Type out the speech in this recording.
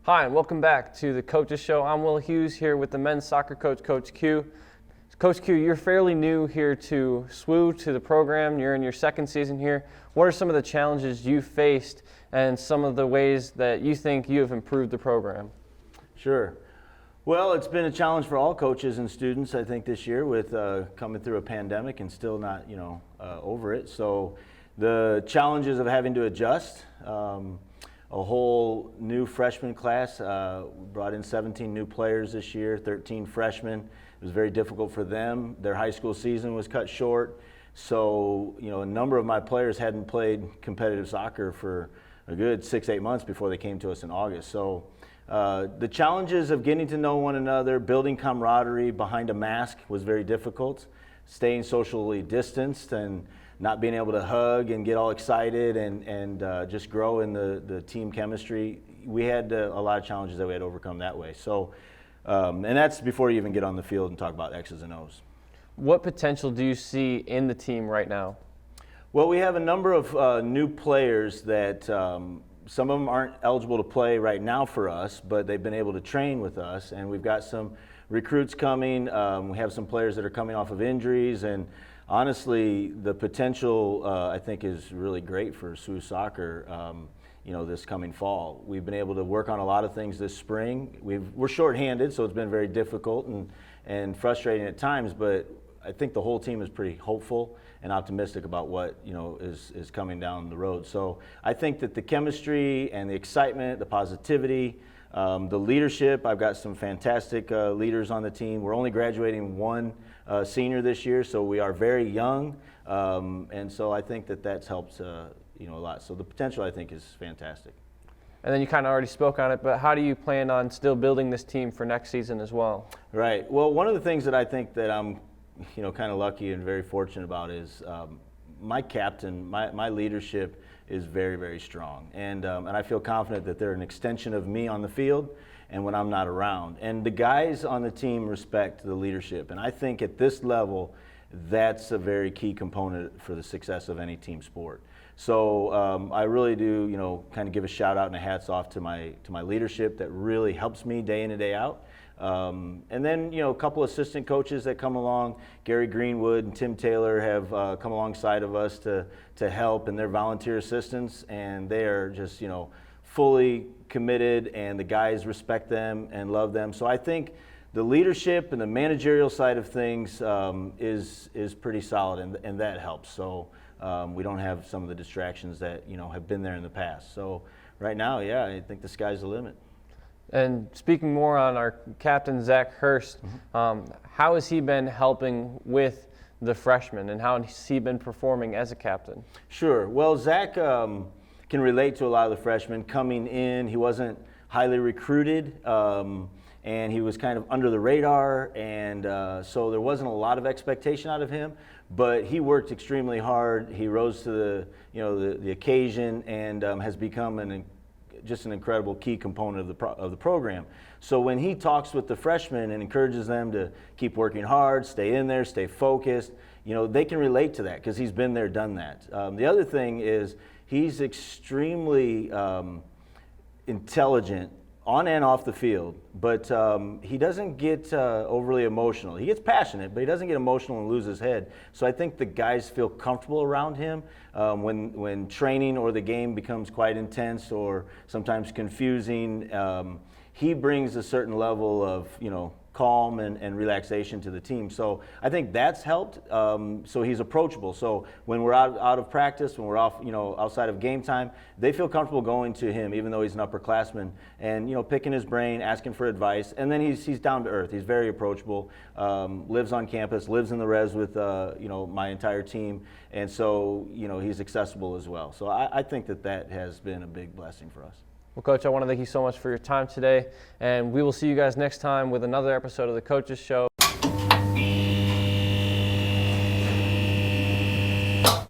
Hi, and welcome back to the Coaches Show. I'm Will Hughes here with the men's soccer coach, Coach Q. Coach Q, you're fairly new here to SWU, to the program. You're in your second season here. What are some of the challenges you faced and some of the ways that you think you have improved the program? Sure. Well, it's been a challenge for all coaches and students, I think, this year with coming through a pandemic and still not, over it. So the challenges of having to adjust, a whole new freshman class, brought in 17 new players this year, 13 freshmen. It was very difficult for them. Their high school season was cut short. So, a number of my players hadn't played competitive soccer for a good 6-8 months before they came to us in August. So the challenges of getting to know one another, building camaraderie behind a mask was very difficult. Staying socially distanced and not being able to hug and get all excited and just grow in the team chemistry. We had a lot of challenges that we had to overcome that way. So, and that's before you even get on the field and talk about X's and O's. What potential do you see in the team right now? Well, we have a number of new players that some of them aren't eligible to play right now for us, but they've been able to train with us, and we've got some recruits coming. We have some players that are coming off of injuries, and honestly, the potential I think is really great for SWU soccer. This coming fall, we've been able to work on a lot of things this spring. We're shorthanded, so it's been very difficult and frustrating at times, but I think the whole team is pretty hopeful and optimistic about what is coming down the road. So I think that the chemistry and the excitement, the positivity, the leadership, I've got some fantastic leaders on the team. We're only graduating one senior this year, so we are very young, and so I think that's helped a lot. So the potential, I think, is fantastic. And then you kind of already spoke on it, but how do you plan on still building this team for next season as well? Right. Well, one of the things that I think that I'm kind of lucky and very fortunate about is my captain, my leadership is very, very strong. And I feel confident that they're an extension of me on the field and when I'm not around. And the guys on the team respect the leadership. And I think at this level, that's a very key component for the success of any team sport. So I really do, kind of give a shout out and a hats off to my leadership that really helps me day in and day out. And then, a couple assistant coaches that come along, Gary Greenwood and Tim Taylor have come alongside of us to help, and they're volunteer assistants, and they are just, fully committed, and the guys respect them and love them. So I think the leadership and the managerial side of things is pretty solid, and that helps. So we don't have some of the distractions that, have been there in the past. So right now, yeah, I think the sky's the limit. And speaking more on our captain, Zach Hurst, how has he been helping with the freshmen, and how has he been performing as a captain? Sure. Well, Zach can relate to a lot of the freshmen coming in. He wasn't highly recruited, and he was kind of under the radar, and so there wasn't a lot of expectation out of him. But he worked extremely hard. He rose to the occasion, and has become just an incredible key component of the program. So when he talks with the freshmen and encourages them to keep working hard, stay in there, stay focused, they can relate to that because he's been there, done that. The other thing is he's extremely intelligent on and off the field, but he doesn't get overly emotional. He gets passionate, but he doesn't get emotional and lose his head. So I think the guys feel comfortable around him when training or the game becomes quite intense or sometimes confusing. He brings a certain level of calm and relaxation to the team. So I think that's helped. So he's approachable. So when we're out of practice, when we're off, outside of game time, they feel comfortable going to him, even though he's an upperclassman, and picking his brain, asking for advice. And then he's down to earth. He's very approachable. Lives on campus, lives in the res with my entire team, and so he's accessible as well. So I think that has been a big blessing for us. Well, Coach, I want to thank you so much for your time today, and we will see you guys next time with another episode of the Coaches Show.